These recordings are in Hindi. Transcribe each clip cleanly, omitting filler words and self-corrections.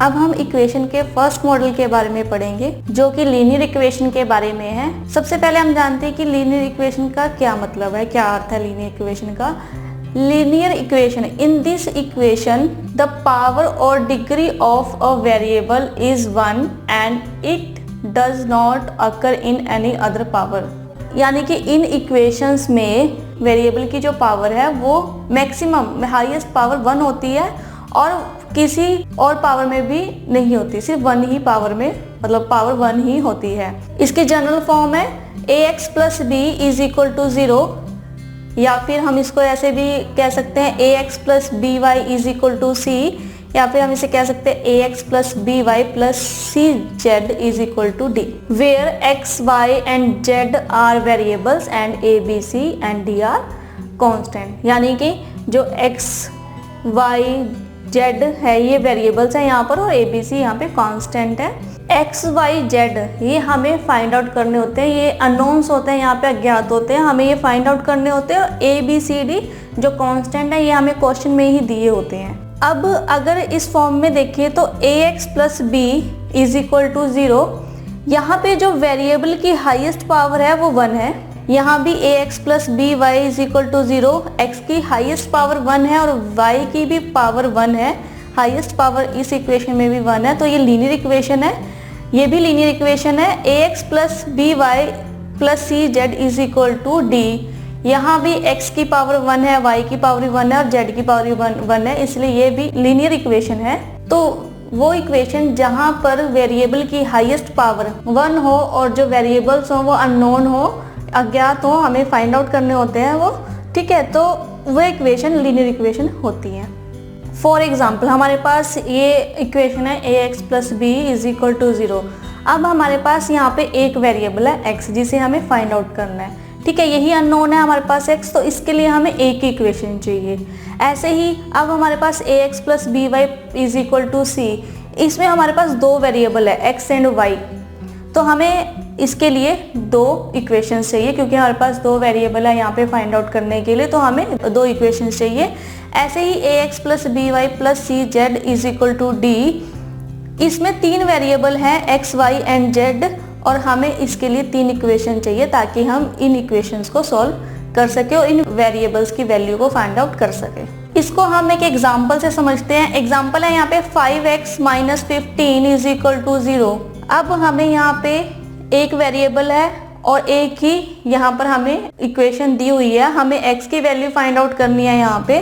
अब हम इक्वेशन के फर्स्ट मॉडल के बारे में पढ़ेंगे जो कि लीनियर इक्वेशन के बारे में है। सबसे पहले हम जानते हैं कि लीनियर इक्वेशन का क्या मतलब है, क्या अर्थ है लीनियर इक्वेशन का। Linear equation, in this equation the power और degree of a variable is 1 and it does not occur in any other power. यानी कि इन इक्वेशंस में वेरिएबल की जो पावर है वो मैक्सिमम हाईएस्ट पावर 1 होती है और किसी और पावर में भी नहीं होती, सिर्फ 1 ही पावर में, मतलब पावर 1 ही होती है। इसकी जनरल फॉर्म है ax plus B is equal to 0, या फिर हम इसको ऐसे भी कह सकते हैं ax plus B Y is equal to C, या फिर हम इसे कह सकते हैं ax plus B Y plus C Z is equal to D, where x, y and z are variables and a, b, c and d are constant. यानी कि जो x, y, z है ये वेरिएबल्स है यहाँ पर और a, b, c यहाँ पे कांस्टेंट है। x, y, z ये हमें फाइंड आउट करने होते हैं, ये अननोन्स होते हैं, यहाँ पे अज्ञात होते हैं, हमें ये फाइंड आउट करने होते हैं। और a, b, c, d जो कांस्टेंट है ये हमें क्वेश्चन में ही दिए होते हैं। अब अगर इस फॉर्म में देखिए तो ax plus B is equal to 0, यहाँ पे जो वेरिएबल की हाईएस्ट पावर है वो 1 है। यहाँ भी ax plus B Y is equal to 0, x की हाईएस्ट पावर 1 है और y की भी पावर 1 है, हाईएस्ट पावर इस इक्वेशन में भी 1 है, तो ये लीनियर इक्वेशन है। ये भी लीनियर इक्वेशन है। ax plus B Y plus C Z is equal to D, यहाँ भी x की पावर 1 है, y की पावर 1 है और z की पावर 1 है, इसलिए ये भी लीनियर इक्वेशन है। तो वो इक्वेशन जहाँ पर वेरिएबल की हाईएस्ट पावर 1 हो और जो वेरिएबल्स हो वो अननोन हो, अज्ञात हो, हमें फाइंड आउट करने होते हैं वो, ठीक है, तो वो इक्वेशन लीनियर इक्वेशन होती है। फॉर एग्जाम्पल हमारे पास ये इक्वेशन है ax plus B is equal to 0। अब हमारे पास यहाँ पे एक वेरिएबल है x जिसे हमें फाइंड आउट करना है, ठीक है, यही अननोन है हमारे पास x, तो इसके लिए हमें एक ही इक्वेशन चाहिए। ऐसे ही अब हमारे पास ax plus B Y is equal to C, इसमें हमारे पास 2 वेरिएबल है x एंड y, तो हमें इसके लिए 2 इक्वेशंस चाहिए क्योंकि हमारे पास 2 वेरिएबल है यहाँ पे फाइंड आउट करने के लिए, तो हमें 2 इक्वेशंस चाहिए। ऐसे ही ax plus B Y plus C Z is equal to D, इसमें 3 वेरिएबल हैं x, y एंड z और हमें इसके लिए 3 इक्वेशन चाहिए ताकि हम इन इक्वेशंस को सॉल्व कर सके और इन वेरिएबल्स की वैल्यू को फाइंड आउट कर सके। इसको हम एक एग्जाम्पल से समझते हैं। एग्जाम्पल है यहाँ पे 5x minus 15 is equal to 0। अब हमें यहाँ पे एक वेरिएबल है और एक ही यहाँ पर हमें इक्वेशन दी हुई है, हमें x की वैल्यू फाइंड आउट करनी है यहाँ पे।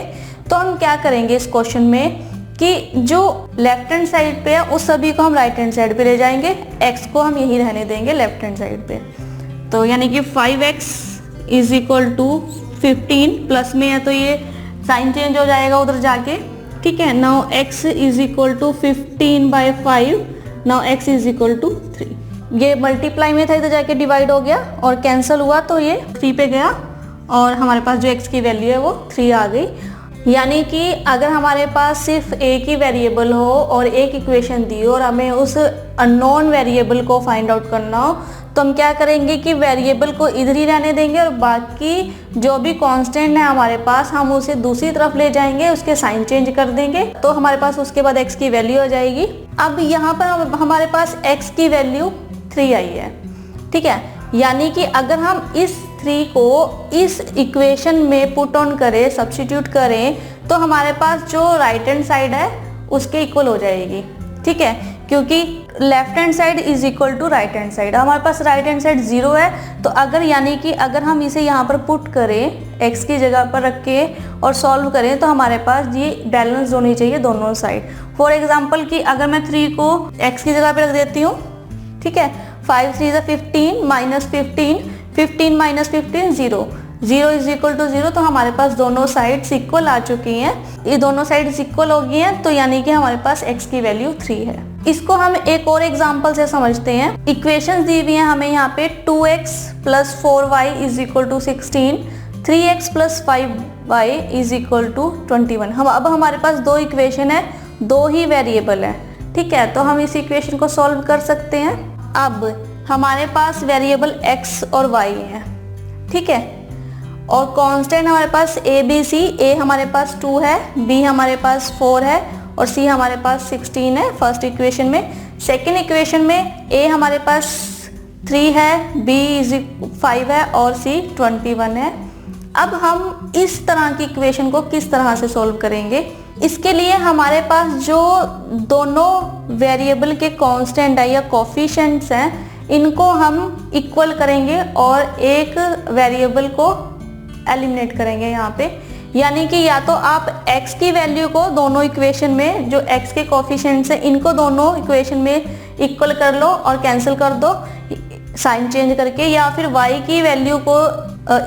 तो हम क्या करेंगे इस क्वेश्चन में कि जो लेफ्ट हैंड साइड पे है उस सभी को हम राइट हैंड साइड पे ले जाएंगे, x को हम यही रहने देंगे लेफ्ट हैंड साइड पे। तो यानी कि 5x is equal to 15, plus में है तो ये साइन चेंज हो जाएगा उधर जाके, ठीक है। Now x is equal to 15/5, now x is equal to 3। ये मल्टीप्लाई में था, इधर जाके डिवाइड हो गया और कैंसिल हुआ तो ये 3 पे गया और हमारे पास जो x की वैल्यू है वो 3 आ गई। यानी कि अगर हमारे पास सिर्फ एक ही वेरिएबल हो और एक इक्वेशन दी हो और हमें उस अननोन वेरिएबल को फाइंड आउट करना हो तो हम क्या करेंगे कि वेरिएबल को इधर ही रहने देंगे और बाकी जो भी कांस्टेंट है हमारे पास हम उसे दूसरी तरफ ले जाएंगे, उसके साइन चेंज कर देंगे तो हमारे पास उसके बाद x की वैल्यू हो जाएगी। अब यहाँ पर हमारे पास x की वैल्यू 3 आई है, ठीक है। यानी कि अगर हम इस 3 को इस इक्वेशन में पुट ऑन करें, सब्स्टिट्यूट करें तो हमारे पास जो राइट हैंड साइड है उसके इक्वल हो जाएगी, ठीक है, क्योंकि left hand side is equal to right hand side. हमारे पास राइट हैंड साइड 0 है तो अगर यानी कि अगर हम इसे यहाँ पर पुट करें x की जगह पर रख के और सॉल्व करें तो हमारे पास ये बैलेंस होनी चाहिए दोनों साइड। फॉर एग्जाम्पल कि अगर मैं 3 को x की जगह पर रख देती हूँ, ठीक है, 5 3 15 minus 15 minus 15 0 is equal to 0, तो हमारे पास दोनों साइड्स इक्वल आ चुकी हैं। ये दोनों साइड्स इक्वल हो गई हैं तो यानी कि हमारे पास x की वैल्यू 3 है। इसको हम एक और एग्जांपल से समझते हैं। इक्वेशंस दी हुई हैं हमें यहाँ पे 2x plus 4y is equal to 16, 3x plus 5y is equal to 21। अब हमारे पास 2 इक्वेशन है, 2 ही वेरिएबल है, ठीक है, तो हम इस इक्वेशन को सॉल्व कर सकते हैं। अब हमारे पास वेरिएबल x और y है, ठीक है, और कांस्टेंट हमारे पास a b c, a हमारे पास 2 है, b हमारे पास 4 है और सी हमारे पास 16 है फर्स्ट इक्वेशन में। सेकेंड इक्वेशन में ए हमारे पास 3 है, बी 5 है और सी 21 है। अब हम इस तरह की इक्वेशन को किस तरह से सॉल्व करेंगे, इसके लिए हमारे पास जो दोनों वेरिएबल के कांस्टेंट है या कोफिशिएंट्स हैं इनको हम इक्वल करेंगे और एक वेरिएबल को एलिमिनेट करेंगे यहाँ पे। यानी कि या तो आप x की वैल्यू को दोनों इक्वेशन में जो x के कोफिशिएंट्स हैं इनको दोनों इक्वेशन में इक्वल कर लो और कैंसिल कर दो साइन चेंज करके, या फिर y की वैल्यू को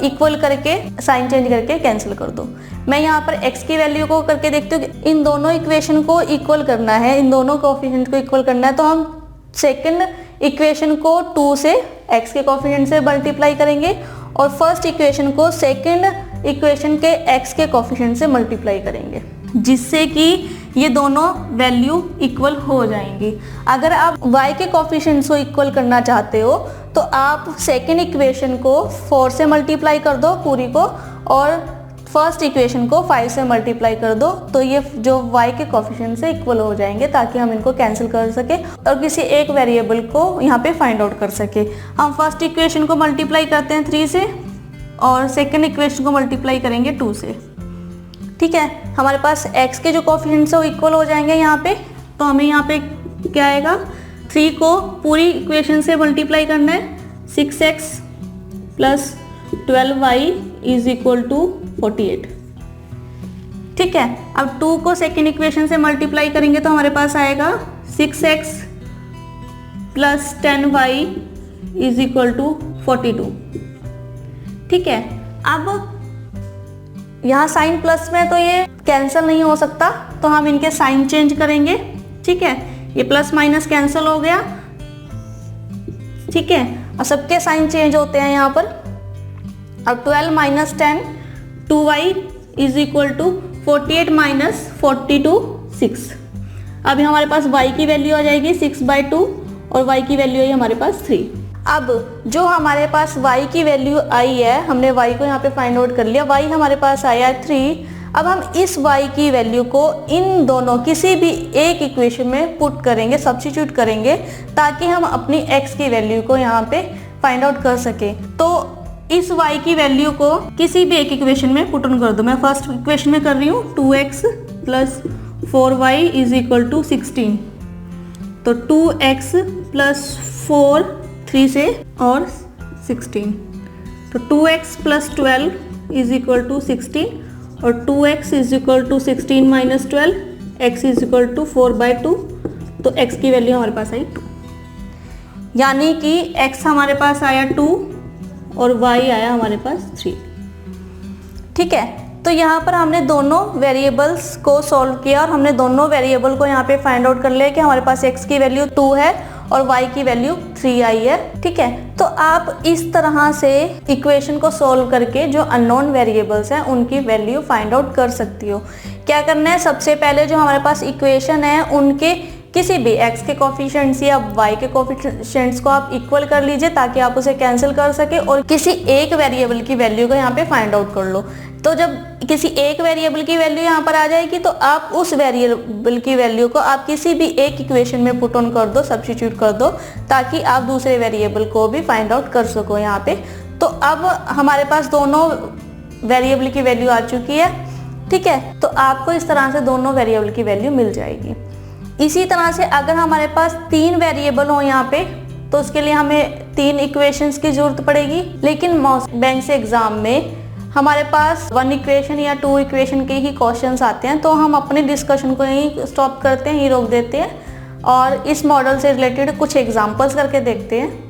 इक्वल करके साइन चेंज करके कैंसिल कर दो। मैं यहाँ पर x की वैल्यू को करके देखती हूँ कि इन दोनों इक्वेशन को इक्वल करना है, इन दोनों कोफिशिएंट को इक्वल करना है, तो हम सेकंड इक्वेशन को 2 से x के कोफिशिएंट से मल्टीप्लाई करेंगे और फर्स्ट इक्वेशन को सेकंड इक्वेशन के x के कोफिशिएंट से मल्टीप्लाई करेंगे, जिससे कि ये दोनों वैल्यू इक्वल हो जाएंगी। अगर आप y के कोफिशिएंट्स को इक्वल करना चाहते हो तो आप सेकंड इक्वेशन को 4 से मल्टीप्लाई कर दो पूरी को और फर्स्ट इक्वेशन को 5 से मल्टीप्लाई कर दो, तो ये जो y के कोफिशिएंट से इक्वल हो जाएंगे ताकि हम इनको कैंसिल कर सके और किसी एक वेरिएबल को यहाँ पे फाइंड आउट कर सके। हम फर्स्ट इक्वेशन को मल्टीप्लाई करते हैं 3 से और सेकंड इक्वेशन को मल्टीप्लाई करेंगे 2 से। ठीक है, हमारे पास x के जो कोफिशिएंट्स है वो इक्वल हो जाएंगे यहाँ पे, तो हमें यहाँ पे क्या आएगा, 3 को पूरी इक्वेशन से मल्टीप्लाई करना है, 6x plus 12y is equal to 48। ठीक है, अब 2 को सेकेंड इक्वेशन से मल्टीप्लाई करेंगे तो हमारे पास आएगा 6x plus 10y is equal to 42। ठीक है, अब यहाँ साइन प्लस में तो ये कैंसिल नहीं हो सकता, तो हम इनके साइन चेंज करेंगे। ठीक है, ये प्लस माइनस कैंसिल हो गया। ठीक है, और सबके साइन चेंज होते हैं यहाँ पर। अब 12 minus 10 2y is equal to 48 minus 42 6। अभी हमारे पास y की वैल्यू आ जाएगी 6/2 और y की वैल्यू आई हमारे पास 3। अब जो हमारे पास y की वैल्यू आई है, हमने y को यहाँ पे फाइंड आउट कर लिया, y हमारे पास आया है 3। अब हम इस y की वैल्यू को इन दोनों किसी भी एक इक्वेशन में पुट करेंगे, सब्स्टिट्यूट करेंगे, ताकि हम अपनी x की वैल्यू को यहाँ पे फाइंड आउट कर सके। तो इस y की वैल्यू को किसी भी एक इक्वेशन में पुट ऑन कर दो। मैं फर्स्ट इक्वेशन में कर रही हूँ 2x plus 4y is equal to 16। तो 2x प्लस 4 3 से और 16, तो 2x plus 12 is equal to 16 और 2x is equal to 16 minus 12, x is equal to 4/2। तो x की वैल्यू हमारे पास आई 2, यानी कि x हमारे पास आया 2 और y आया हमारे पास 3। ठीक है, तो यहाँ पर हमने दोनों वेरिएबल्स को सॉल्व किया और हमने दोनों वेरिएबल को यहाँ पे फाइंड आउट कर लिया कि हमारे पास x की वैल्यू 2 है और y की वैल्यू 3 आई है। ठीक है, तो आप इस तरह से इक्वेशन को सॉल्व करके जो अननोन वेरिएबल्स हैं उनकी वैल्यू फाइंड आउट कर सकती हो। क्या करना है, सबसे पहले जो हमारे पास इक्वेशन है उनके किसी भी x के कोफिशिएंट्स या y के कोफिशिएंट्स को आप इक्वल कर लीजिए ताकि आप उसे कैंसिल कर सके और किसी एक वेरिएबल की वैल्यू को यहाँ पे फाइंड आउट कर लो। तो जब किसी एक वेरिएबल की वैल्यू यहाँ पर आ जाएगी तो आप उस वेरिएबल की वैल्यू को आप किसी भी एक इक्वेशन में पुट ऑन कर दो, सब्स्टिट्यूट कर दो, ताकि आप दूसरे वेरिएबल को भी फाइंड आउट कर सको यहाँ पे। तो अब हमारे पास दोनों वेरिएबल की वैल्यू आ चुकी है। ठीक है, तो आपको इस तरह से दोनों वेरिएबल की वैल्यू मिल जाएगी। इसी तरह से अगर हमारे पास 3 वेरिएबल हो यहाँ पे तो उसके लिए हमें 3 इक्वेशंस की जरूरत पड़ेगी, लेकिन बैंक से एग्जाम में हमारे पास 1 इक्वेशन या 2 इक्वेशन के ही क्वेश्चंस आते हैं, तो हम अपने डिस्कशन को यहीं स्टॉप करते हैं, यहीं रोक देते हैं और इस मॉडल से रिलेटेड कुछ एग्जांपल्स करके देखते हैं।